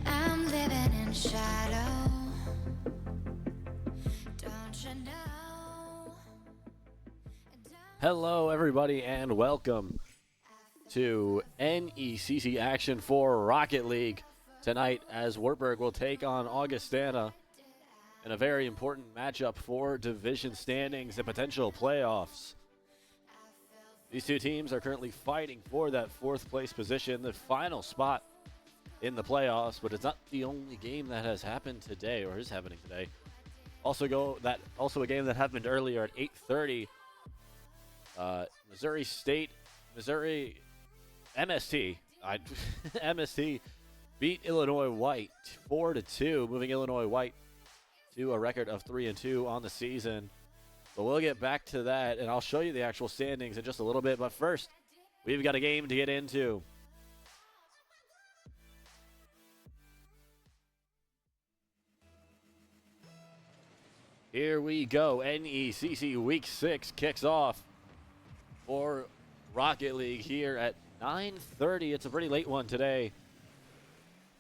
I'm living in shadow. Don't you know? Hello, everybody, and welcome to NECC action for Rocket League tonight as Wartburg will take on Augustana in a very important matchup for division standings and potential playoffs. These two teams are currently fighting for that fourth place position, the final spot in the playoffs, but it's not the only game that has happened today or is happening today. Also a game that happened earlier at 8:30. Missouri MST MST beat Illinois White 4-2, moving Illinois White to a record of 3-2 on the season. But we'll get back to that, and I'll show you the actual standings in just a little bit. But first, we've got a game to get into. Here we go. NECC Week 6 kicks off for Rocket League here at 9:30. It's a pretty late one today.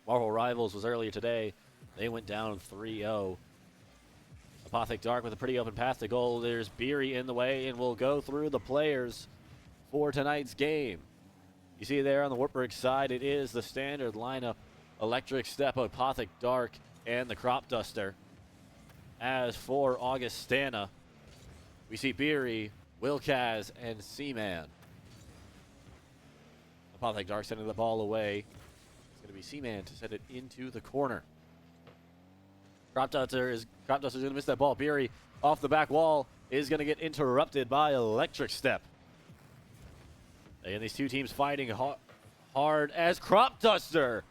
Marvel Rivals was earlier today. They went down 3-0. Apothic Dark with a pretty open path to goal. There's Beery in the way, and we'll go through the players for tonight's game. You see there on the Wartburg side, it is the standard lineup: Electric Step, Apothic Dark, and the Crop Duster. As for Augustana, we see Beery, Wilkaz, and Seaman. Apothic Dark sending the ball away. It's going to be Seaman to send it into the corner. Crop Duster's going to miss that ball. Beery off the back wall is going to get interrupted by Electric Step. And these two teams fighting hard as Crop Duster.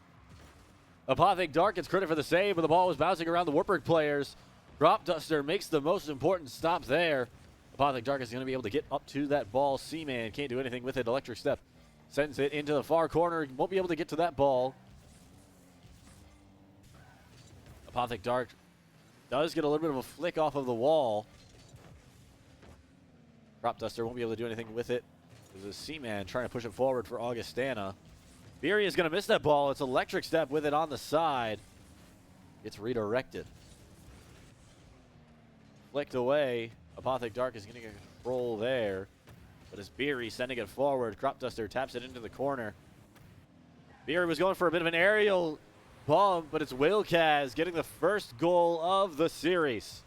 Apothic Dark gets credit for the save, but the ball was bouncing around the Wartburg players. Crop Duster makes the most important stop there. Apothic Dark is going to be able to get up to that ball. Seaman can't do anything with it. Electric Step sends it into the far corner. Won't be able to get to that ball. Apothic Dark does get a little bit of a flick off of the wall. Crop Duster won't be able to do anything with it. There's a Seaman trying to push it forward for Augustana. Beery is going to miss that ball. It's Electric Step with it on the side. It's redirected. Flicked away. Apothic Dark is going to get control there. But it's Beery sending it forward. Crop Duster taps it into the corner. Beery was going for a bit of an aerial bump, but it's Wilkaz getting the first goal of the series.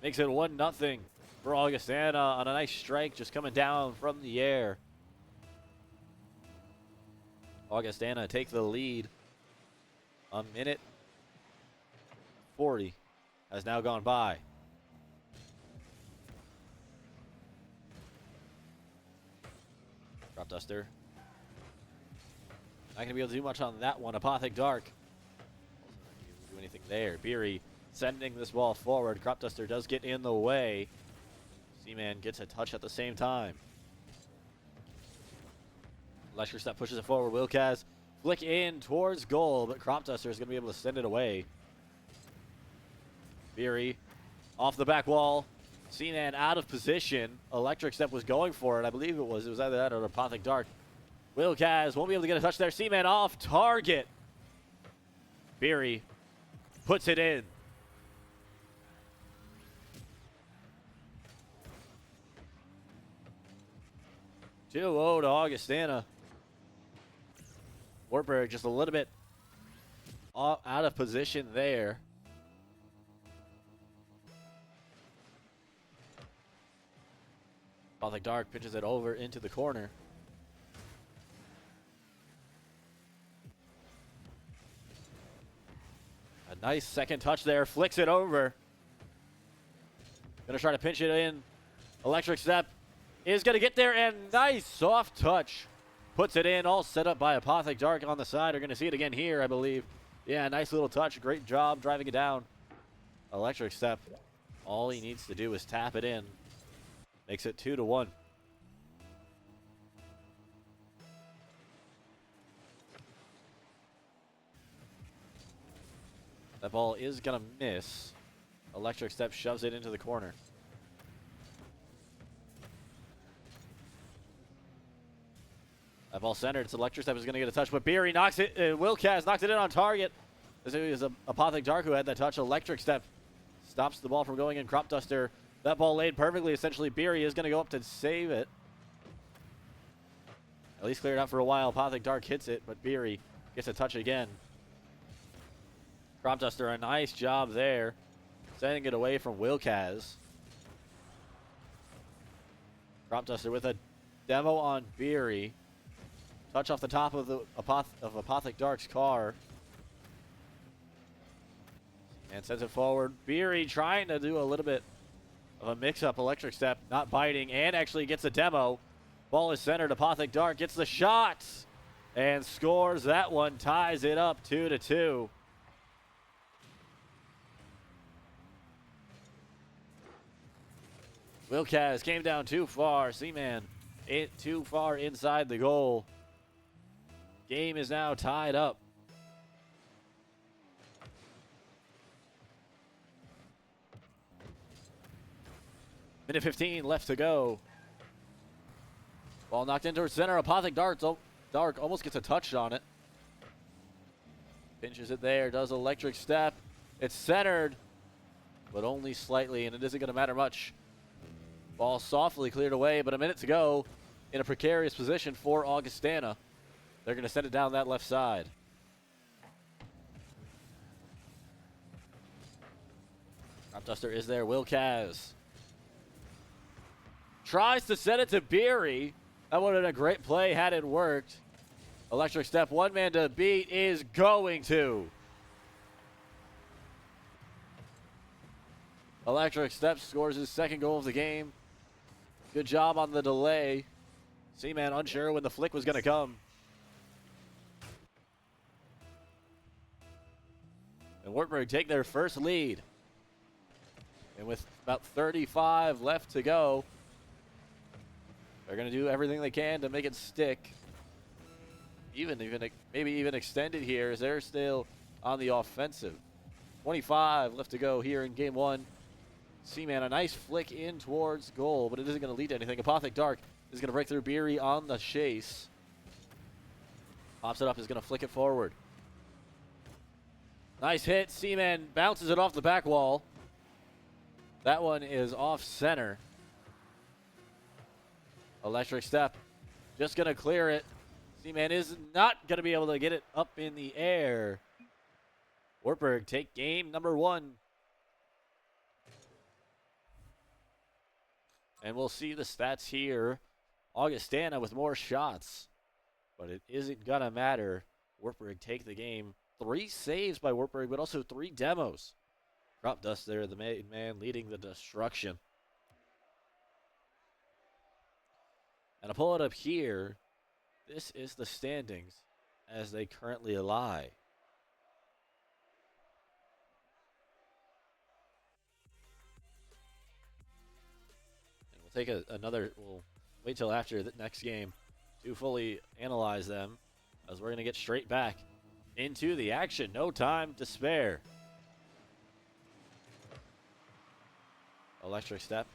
Makes it 1-0 for Augustana on a nice strike just coming down from the air. Augustana take the lead. A minute 40 has now gone by. Crop Duster not going to be able to do much on that one. Apothic Dark not do anything there. Beery sending this ball forward. Crop Duster does get in the way. Seaman gets a touch at the same time. Electric Step pushes it forward. Wilkaz flick in towards goal, but Crop Duster is going to be able to send it away. Beery off the back wall. Seaman out of position. Electric Step was going for it. I believe it was either that or Apothic Dark. Wilkaz won't be able to get a touch there. Seaman off target. Beery puts it in. Two 2-0 to Augustana. Wartburg just a little bit out of position there. Apothic Dark pitches it over into the corner. A nice second touch there, flicks it over. Gonna try to pinch it in. Electric Step is gonna get there, and nice soft touch. Puts it in, all set up by Apothic Dark on the side. We're gonna see it again here, I believe. Yeah, nice little touch, great job driving it down. Electric Step, all he needs to do is tap it in. Makes it 2-1. That ball is going to miss. Electric Step shoves it into the corner. ball centered. It's Electric Step is going to get a touch, but Beery knocks it. Wilcaz knocks it in on target. This is Apothic Dark who had that touch. Electric Step stops the ball from going in. Crop Duster. That ball laid perfectly. Essentially, Beery is going to go up to save it. At least clear it out for a while. Apothic Dark hits it, but Beery gets a touch again. Crop Duster, a nice job there. Sending it away from Wilcaz. Crop Duster with a demo on Beery. Touch off the top of the Apothic Dark's car. And sends it forward. Beery trying to do a little bit of a mix-up. Electric Step not biting and actually gets a demo. Ball is centered. Apothic Dark gets the shot and scores that one. Ties it up 2-2. Wilcaz came down too far. Seaman too far inside the goal. Game is now tied up. Minute 15 left to go. Ball knocked into her center. Apothic Dark almost gets a touch on it. Pinches it there. Does Electric Step. It's centered, but only slightly, and it isn't going to matter much. Ball softly cleared away, but a minute to go in a precarious position for Augustana. They're going to send it down that left side. Crop Duster is there. Wilcaz tries to send it to Beery. That would have been a great play had it worked. Electric Step, one man to beat, is going to. Electric Step scores his second goal of the game. Good job on the delay. Seaman unsure when the flick was going to come. And Wartburg take their first lead. And with about 35 left to go, they're going to do everything they can to make it stick. Maybe even extend it here as they're still on the offensive. 25 left to go here in game one. Seaman, a nice flick in towards goal, but it isn't going to lead to anything. Apothic Dark is going to break through. Beery on the chase. Pops it up, is going to flick it forward. Nice hit. Seaman bounces it off the back wall. That one is off center. Electric Step just going to clear it. Seaman is not going to be able to get it up in the air. Wartburg take game number one. And we'll see the stats here. Augustana with more shots, but it isn't going to matter. Wartburg take the game. 3 saves by Wartburg, but also 3 demos. Crop Duster, the main man leading the destruction. And I'll pull it up here. This is the standings as they currently lie. We'll wait till after the next game to fully analyze them, as we're going to get straight back into the action. No time to spare. Electric Step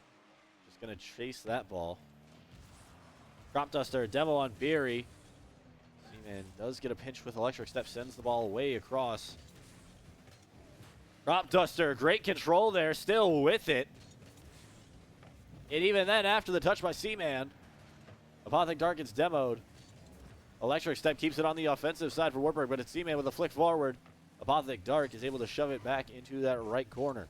just going to chase that ball. Crop Duster, demo on Beery. Seaman does get a pinch with Electric Step, sends the ball way across. Crop Duster, great control there, still with it. And even then, after the touch by Seaman, Apothic Dark gets demoed. Electric Step keeps it on the offensive side for Wartburg, but it's Seaman with a flick forward. Apothic Dark is able to shove it back into that right corner.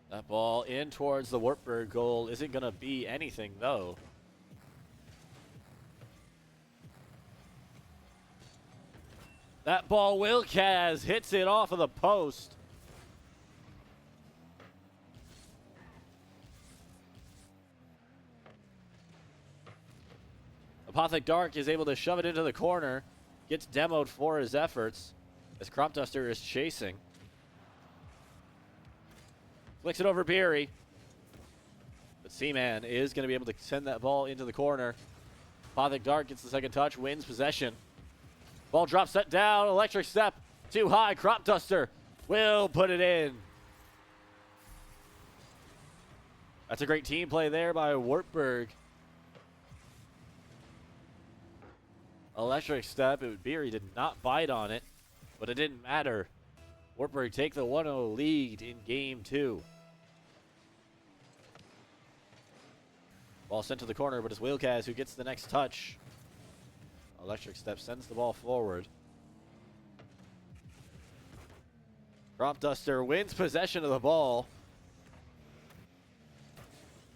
That ball in towards the Wartburg goal isn't going to be anything, though. That ball, Wilcaz hits it off of the post. Apothic Dark is able to shove it into the corner. Gets demoed for his efforts as Crop Duster is chasing. Flicks it over Beery. But Seaman is going to be able to send that ball into the corner. Apothic Dark gets the second touch, wins possession. Ball drops set down. Electric Step too high. Crop Duster will put it in. That's a great team play there by Wartburg. Electric step. Beery did not bite on it, but it didn't matter. Wartburg take the 1-0 lead in game 2. Ball sent to the corner, but it's Wilkaz who gets the next touch. Electric step sends the ball forward. Crop Duster wins possession of the ball.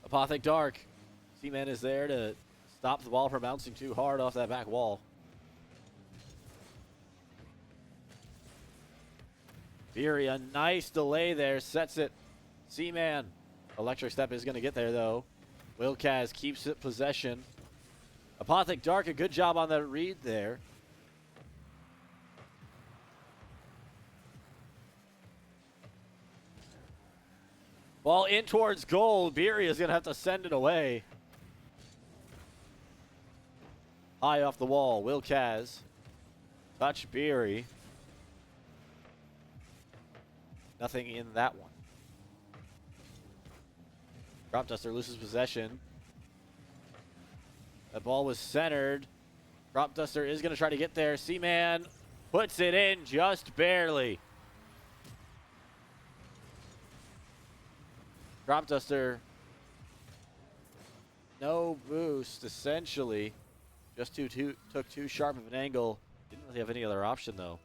Apothic Dark. Seaman is there to stop the ball from bouncing too hard off that back wall. Beery, a nice delay there, sets it. Seaman. Electric step is going to get there, though. Wilkaz keeps it possession. Apothic Dark, a good job on that read there. Ball in towards goal. Beery is going to have to send it away. High off the wall. Wilkaz. Touch Beery. Nothing in that one. Crop Duster loses possession. That ball was centered. Crop Duster is going to try to get there. Seaman puts it in just barely. Crop Duster, no boost, essentially. Just took too sharp of an angle. Didn't really have any other option, though.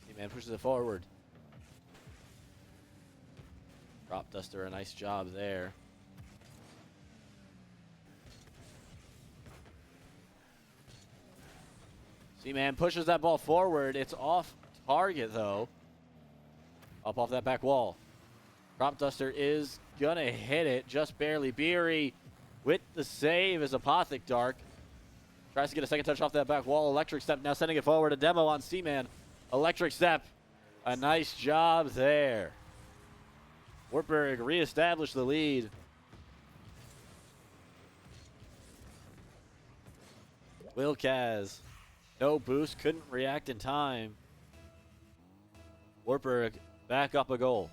Seaman pushes it forward. Crop Duster, a nice job there. Seaman pushes that ball forward. It's off target, though. Up off that back wall. Crop Duster is going to hit it just barely. Beery with the save is Apothic Dark. Tries to get a second touch off that back wall. Electric Step now sending it forward. A demo on Seaman. Electric Step. A nice job there. Wartburg reestablished the lead. Wilkaz. No boost, couldn't react in time. Wartburg back up a goal.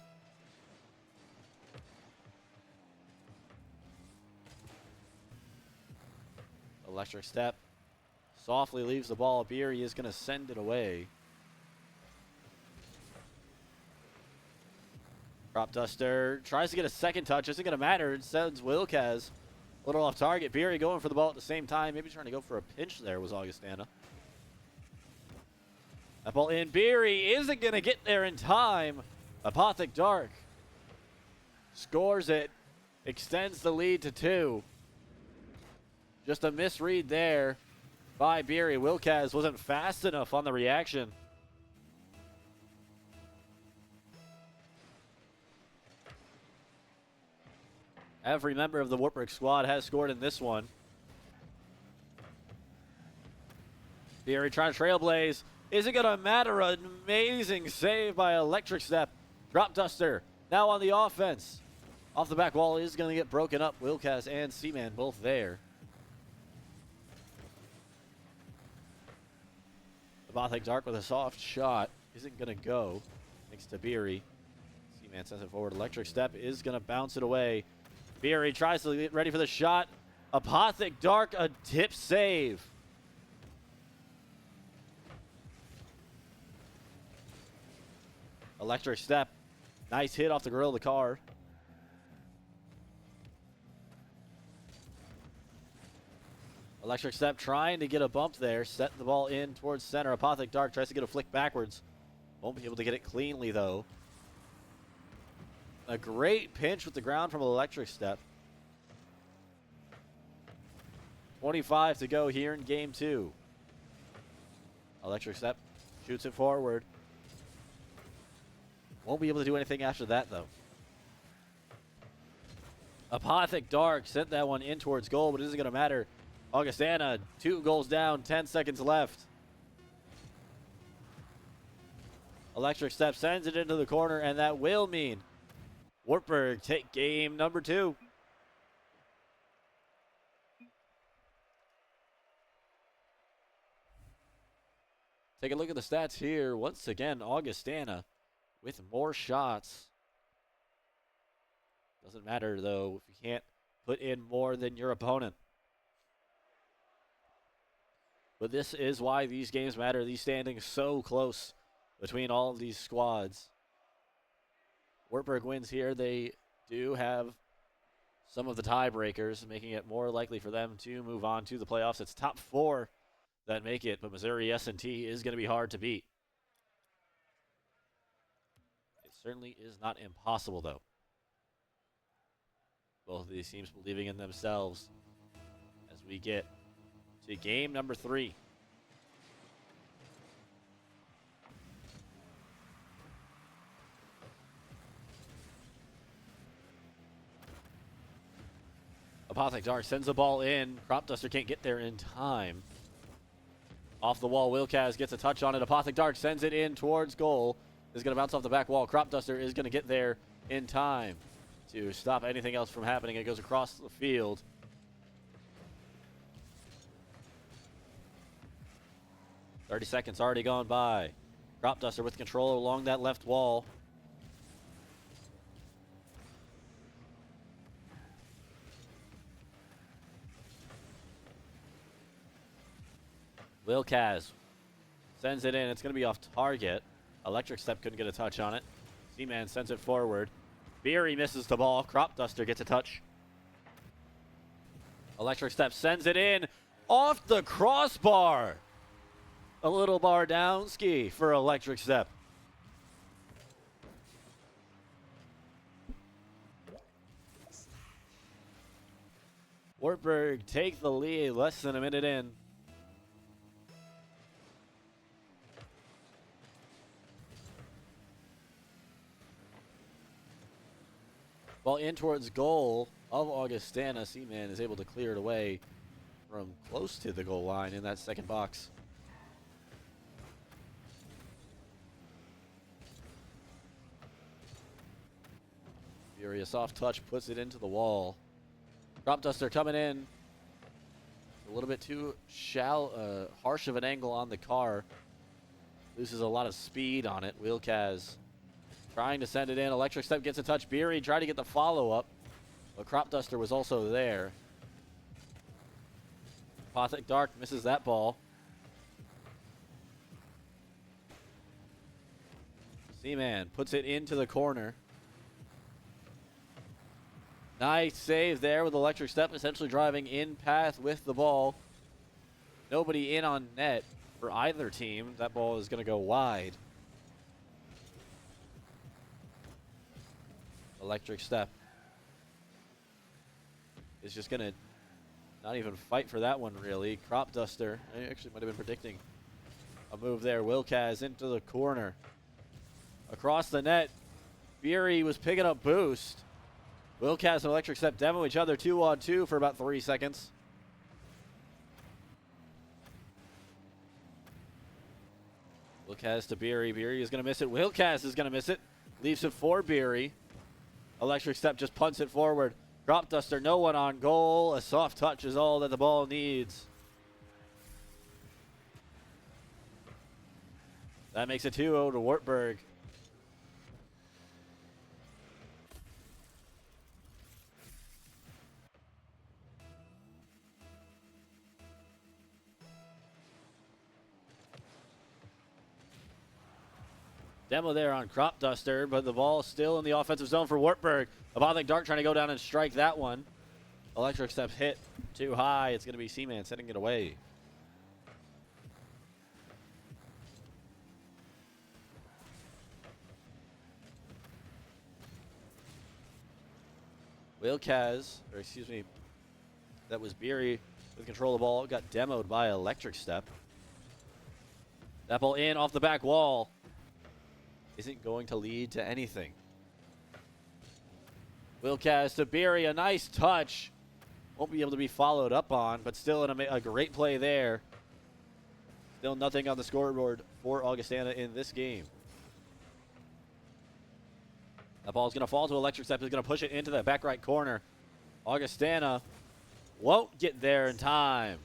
Electric Step softly leaves the ball. Beery is going to send it away. Crop Duster tries to get a second touch. Isn't going to matter. It sends Wilkaz a little off target. Beery going for the ball at the same time. Maybe trying to go for a pinch there was Augustana. That ball in. Beery isn't going to get there in time. Apothic Dark scores it. Extends the lead to 2. Just a misread there by Beery. Wilkaz wasn't fast enough on the reaction. Every member of the Wartburg squad has scored in this one. Beery trying to trailblaze. Isn't going to matter. An amazing save by Electric Step. Crop Duster now on the offense. Off the back wall is going to get broken up. Wilkaz and Seaman both there. Apothic Dark with a soft shot. Isn't going to go. Thanks to Beery. Seaman sends it forward. Electric Step is going to bounce it away. Beery tries to get ready for the shot. Apothic Dark, a tip save. Electric Step. Nice hit off the grill of the car. Electric Step trying to get a bump there. Set the ball in towards center. Apothic Dark tries to get a flick backwards. Won't be able to get it cleanly, though. A great pinch with the ground from Electric Step. 25 to go here in game 2. Electric Step shoots it forward. Won't be able to do anything after that, though. Apothic Dark sent that one in towards goal, but it isn't going to matter. Augustana, 2 goals down, 10 seconds left. Electric Step sends it into the corner, and that will mean Wartburg take game number 2. Take a look at the stats here. Once again, Augustana with more shots. Doesn't matter, though, if you can't put in more than your opponent. But this is why these games matter. These standings so close between all of these squads. Wartburg wins here. They do have some of the tiebreakers, making it more likely for them to move on to the playoffs. It's top 4 that make it, but Missouri S&T is going to be hard to beat. It certainly is not impossible, though. Both of these teams believing in themselves as we get to game number 3. Apothic Dark sends the ball in. Crop Duster can't get there in time. Off the wall, Wilkaz gets a touch on it. Apothic Dark sends it in towards goal. Is going to bounce off the back wall. Crop Duster is going to get there in time to stop anything else from happening. It goes across the field. "30 seconds already gone by. Crop Duster with control along that left wall. Wilkaz sends it in. It's going to be off target. Electric Step couldn't get a touch on it. Seaman sends it forward. Beery misses the ball. Crop Duster gets a touch. Electric Step sends it in off the crossbar. A little bar down ski for Electric Step. Wartburg take the lead less than a minute in. Ball in towards goal of Augustana. Seaman is able to clear it away from close to the goal line in that second box. Furious soft touch puts it into the wall. Crop Duster coming in. A little bit too harsh of an angle on the car. Loses a lot of speed on it. Wilkaz trying to send it in. Electric Step gets a touch. Beery tried to get the follow-up, but Crop Duster was also there. Apothic Dark misses that ball. Seaman puts it into the corner. Nice save there with Electric Step essentially driving in path with the ball. Nobody in on net for either team. That ball is going to go wide. Electric Step is just going to not even fight for that one, really. Crop Duster, I actually might have been predicting a move there. Wilkaz into the corner. Across the net, Beery was picking up boost. Wilkaz and Electric Step demo each other 2-on-2 for about 3 seconds. Wilkaz to Beery. Beery is going to miss it. Wilkaz is going to miss it. Leaves it for Beery. Electric Step just punts it forward. Crop Duster, no one on goal. A soft touch is all that the ball needs. That makes it 2-0 to Wartburg. Demo there on Crop Duster, but the ball still in the offensive zone for Wartburg. Apothic Dark trying to go down and strike that one. Electric Step hit too high. It's going to be Seaman sending it away. Wilkaz, or excuse me, that was Beery with control of the ball. Got demoed by Electric Step. That ball in off the back wall isn't going to lead to anything. Wilkaz to Beery, a nice touch. Won't be able to be followed up on, but still a great play there. Still nothing on the scoreboard for Augustana in this game. That ball's going to fall to Electric Step. He's going to push it into the back right corner. Augustana won't get there in time.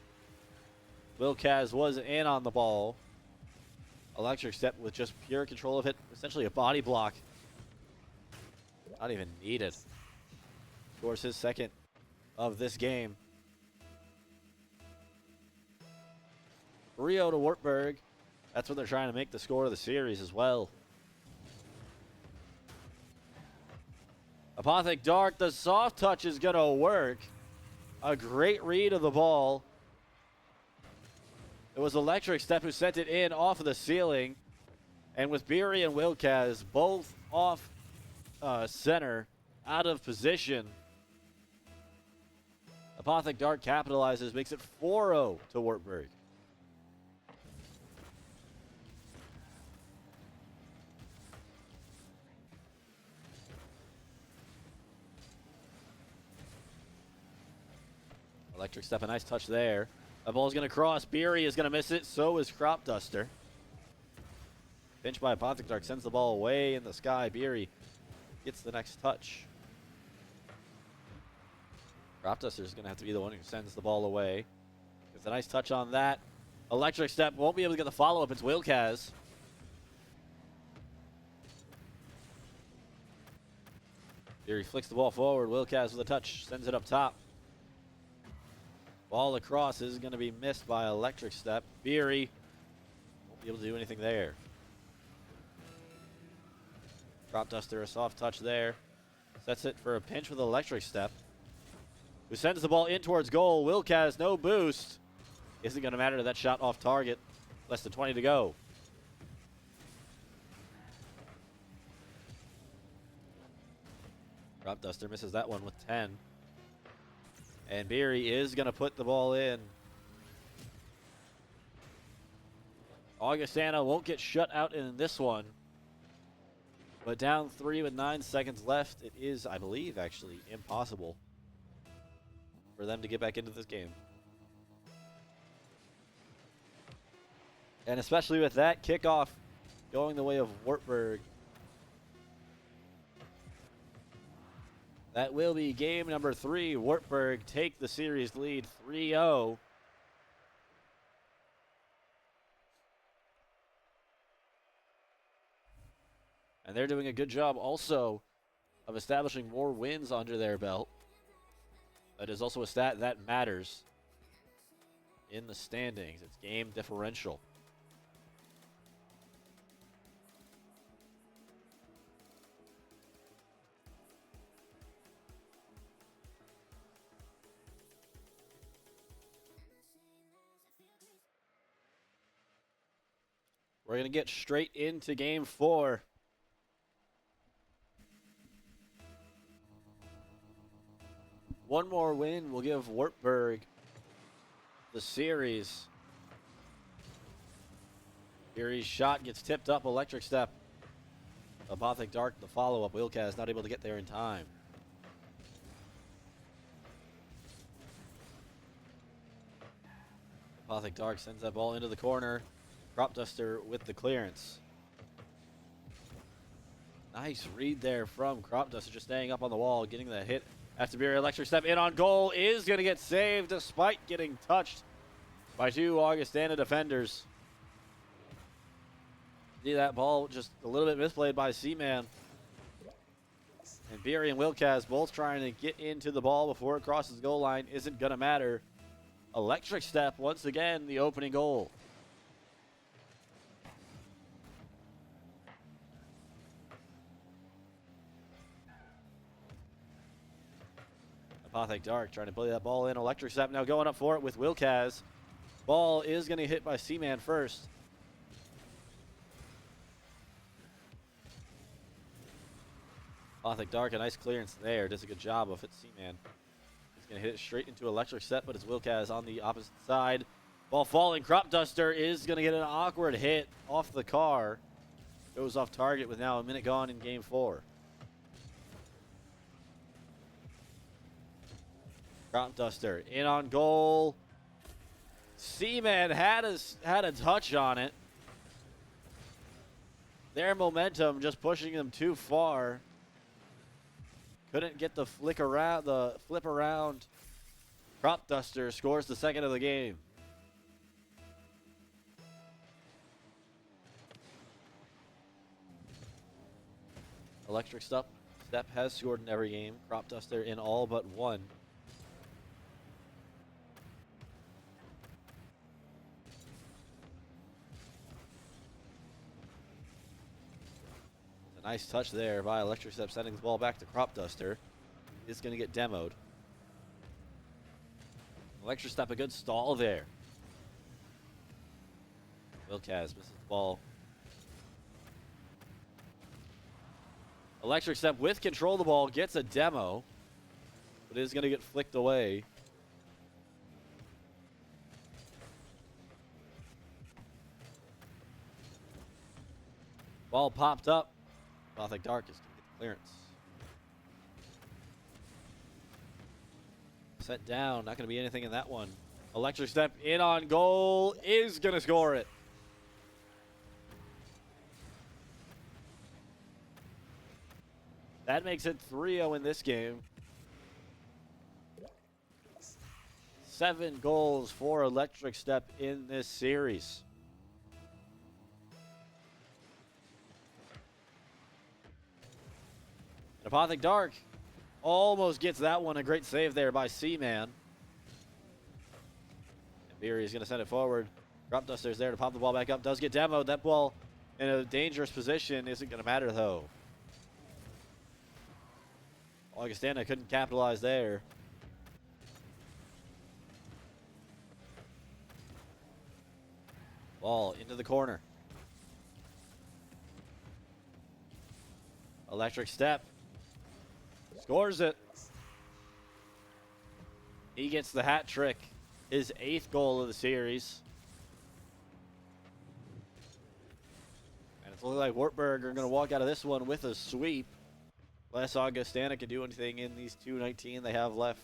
Wilkaz was in on the ball. Electric Step with just pure control of it. Essentially a body block. Not even needed. Scores his second of this game. 3-0 to Wartburg. That's what they're trying to make the score of the series as well. Apothic Dark, the soft touch is going to work. A great read of the ball. It was Electric Step who sent it in off of the ceiling. And with Beery and Wilkaz both off center, out of position, Apothic Dark capitalizes, makes it 4-0 to Wartburg. Electric Step, a nice touch there. The ball's going to cross. Beery is going to miss it. So is Crop Duster. Pinch by Apothic Dark sends the ball away in the sky. Beery gets the next touch. Crop Duster is going to have to be the one who sends the ball away. Gets a nice touch on that. Electric Step won't be able to get the follow-up. It's Wilkaz. Beery flicks the ball forward. Wilkaz with a touch. Sends it up top. Ball across is going to be missed by Electric Step. Beery won't be able to do anything there. Crop Duster, a soft touch there. Sets it for a pinch with Electric Step, who sends the ball in towards goal. Wilkaz, no boost. Isn't going to matter to that shot off target. Less than 20 to go. Crop Duster misses that one with 10. And Beery is going to put the ball in. Augustana won't get shut out in this one. But down 3 with 9 seconds left, it is, I believe, actually impossible for them to get back into this game. And especially with that kickoff going the way of Wartburg, that will be game number 3. Wartburg take the series lead 3-0. And they're doing a good job also of establishing more wins under their belt. That is also a stat that matters in the standings. It's game differential. We're going to get straight into game 4. One more win will give Wartburg the series. Beery's shot gets tipped up. Electric Step. Apothic Dark, the follow-up. Wilkaz not able to get there in time. Apothic Dark sends that ball into the corner. Crop Duster with the clearance. Nice read there from Crop Duster, just staying up on the wall, getting the hit. After Beery, Electric Step in on goal is going to get saved despite getting touched by 2 Augustana defenders. See that ball just a little bit misplayed by Seaman. And Beery and Wilkaz both trying to get into the ball before it crosses the goal line. Isn't going to matter. Electric Step, once again, the opening goal. Apothic Dark trying to play that ball in. Electric Step now going up for it with Wilkaz. Ball is going to hit by Seaman first. Apothic Dark, a nice clearance there. Does a good job of it. Seaman is going to hit it straight into Electric Step, but it's Wilkaz on the opposite side. Ball falling. Crop Duster is going to get an awkward hit off the car. Goes off target with now a minute gone in game 4. Crop Duster in on goal. Seaman had a touch on it. Their momentum just pushing them too far. Couldn't get the flip around. Crop Duster scores the second of the game. Electric Step has scored in every game. Crop Duster in all but one. A nice touch there by Electric Step, sending the ball back to Crop Duster. Is going to get demoed. Electric Step, a good stall there. Wilkaz misses the ball. Electric Step with control of the ball gets a demo, but is going to get flicked away. Ball popped up. Gothic Dark is going to get the clearance. Set down, not going to be anything in that one. Electric Step in on goal, is going to score it. That makes it 3-0 in this game. 7 goals for Electric Step in this series. And Apothic Dark almost gets that one. A great save there by Seaman. And Beery is going to send it forward. Crop Duster's there to pop the ball back up. Does get demoed. That ball in a dangerous position isn't going to matter, though. Augustana couldn't capitalize there. Ball into the corner. Electric Step scores it. He gets the hat trick, his 8th goal of the series. And it's looking like Wartburg are going to walk out of this one with a sweep. Unless Augustana can do anything in these 2:19 they have left.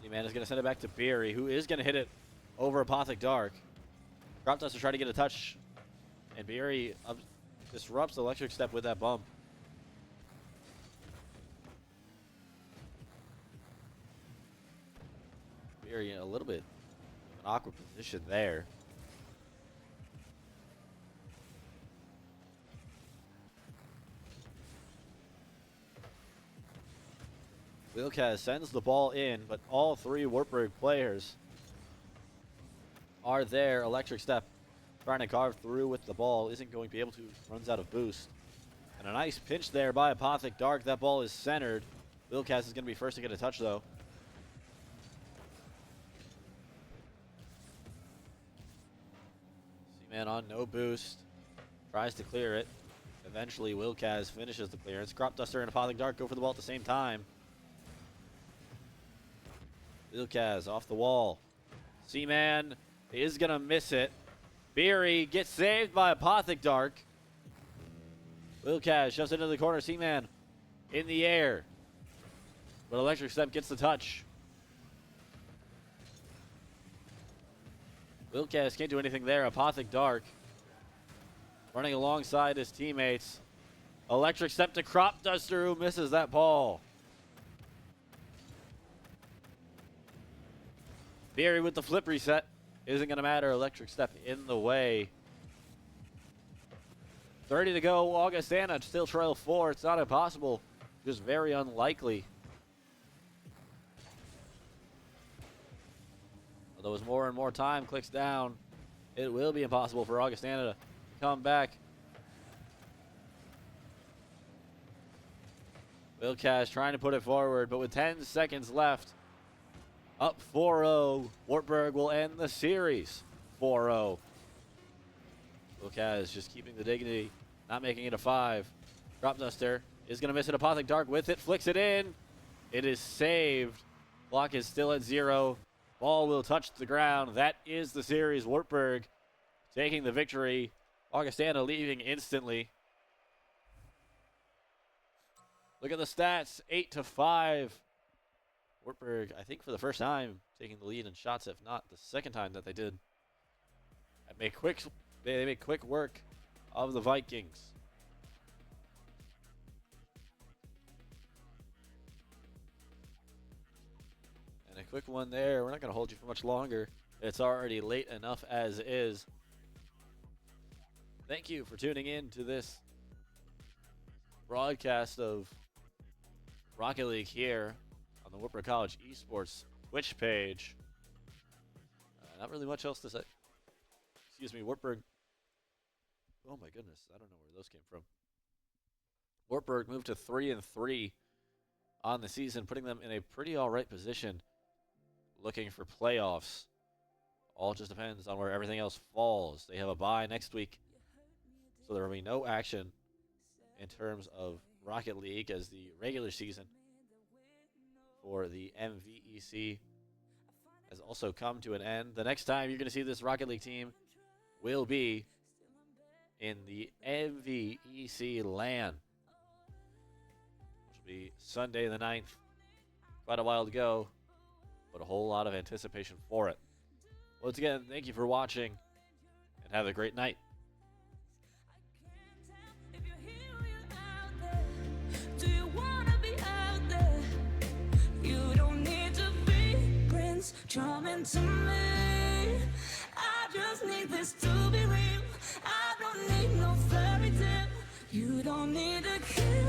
Seaman is going to send it back to Beery, who is going to hit it over Apothic Dark. Crop Duster trying to get a touch, and Beery disrupts Electric Step with that bump. Beery in a little bit of an awkward position there. Wilkaz sends the ball in, but all 3 Wartburg players are there. Electric Step trying to carve through with the ball. Isn't going to be able to. Runs out of boost. And a nice pinch there by Apothic Dark. That ball is centered. Wilkaz is going to be first to get a touch, though. Seaman on no boost. Tries to clear it. Eventually, Wilkaz finishes the clearance. Crop Duster and Apothic Dark go for the ball at the same time. Wilkaz off the wall. Seaman is going to miss it. Beery gets saved by Apothic Dark. Wilkaz shoves it into the corner. Seaman in the air. But Electric Step gets the touch. Wilkaz can't do anything there. Apothic Dark running alongside his teammates. Electric Step to Crop Duster, who misses that ball. Beery with the flip reset. Isn't going to matter. Electric Step in the way. 30 to go. Augustana still trail 4. It's not impossible. Just very unlikely. Although as more and more time clicks down, it will be impossible for Augustana to come back. Wilkaz trying to put it forward, but with 10 seconds left, up 4-0. Wartburg will end the series 4-0. Wilkaz just keeping the dignity, not making it a 5. Crop Duster is going to miss it. Apothic Dark with it, flicks it in. It is saved. Clock is still at 0. Ball will touch the ground. That is the series. Wartburg taking the victory. Augustana leaving instantly. Look at the stats. 8-5. Wartburg, I think for the first time, taking the lead in shots, if not the second time that they did. They make quick work of the Vikings. quick one there. We're not going to hold you for much longer. It's already late enough as is. Thank you for tuning in to this broadcast of Rocket League here on the Wartburg College Esports Twitch page. Not really much else to say. Excuse me, Wartburg. Oh my goodness, I don't know where those came from. Wartburg moved to 3-3 on the season, putting them in a pretty alright position looking for playoffs. All just depends on where everything else falls. They have a bye next week, so there will be no action in terms of Rocket League as the regular season for the MVEC has also come to an end. The next time you're going to see this Rocket League team will be in the MVEC LAN, which will be Sunday the 9th. Quite a while to go, but a whole lot of anticipation for it. Once again, thank you for watching, and have a great night. Coming to me, I just need this to be real. I don't need no fairy tale. You don't need a kid.